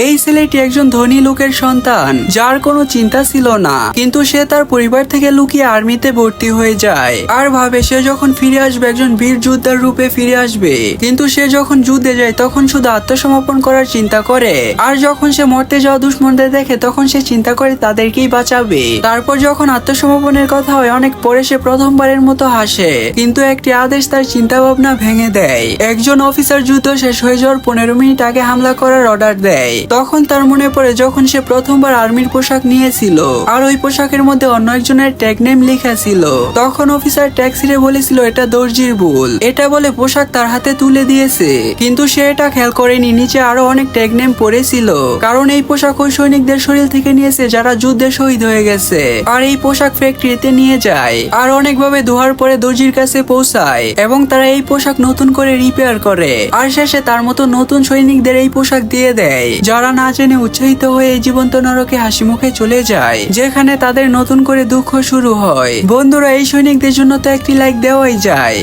এই ছেলেটি একজন ধনী লোকের সন্তান, যার কোনো চিন্তা ছিল না, কিন্তু সে তার পরিবার থেকে লুকিয়ে আর্মিতে ভর্তি হয়ে যায় আর ভাবে সে যখন ফিরে আসবে একজন বীর যোদ্ধার রূপে ফিরে আসবে। কিন্তু সে যখন যুদ্ধে যায় তখন শুধু আত্মসমর্পণ করার চিন্তা করে, আর যখন সে মরতে যাওয়া দুশ্মনদের দেখে তখন সে চিন্তা করে তাদেরকেই বাঁচাবে। তারপর যখন আত্মসমর্পণের কথা হয় অনেক পরে সে প্রথমবারের মতো হাসে, কিন্তু একটি আদেশ তার চিন্তা ভাবনা ভেঙে দেয়। একজন অফিসার যুদ্ধ শেষ হয়ে যাওয়ার 15 মিনিট আগে হামলা করার অর্ডার দেয়। তখন তার মনে পড়ে যখন সে প্রথমবার আর্মির পোশাক নিয়েছিল আর ওই পোশাকের মধ্যে অন্য একজনের ট্যাগ নেম লেখা ছিল। তখন অফিসার ট্যাক্সিরে বলেছিল এটা দর্জির ভুল, এটা বলে পোশাক তার হাতে তুলে দিয়েছে, কিন্তু সে এটা খেয়াল করেনি নিচে আরো অনেক ট্যাগ নেম পড়েছিল, কারণ এই পোশাক ওই সৈনিকদের শরীর থেকে নিয়েছে যারা যুদ্ধে শহীদ হয়ে গেছে। আর এই পোশাক ফ্যাক্টরিতে নিয়ে যায় আর অনেকভাবে ধোয়ার পরে দর্জির কাছে পৌঁছায় এবং তারা এই পোশাক নতুন করে রিপেয়ার করে আর শেষে তার মতো নতুন সৈনিকদের এই পোশাক দিয়ে দেয়, যারা না জেনে উৎসাহিত হয়ে এই জীবন্ত নরকে হাসি মুখে চলে যায়, যেখানে তাদের নতুন করে দুঃখ শুরু হয়। বন্ধুরা, এই সৈনিকদের জন্য তো একটি লাইক দেওয়াই যায়।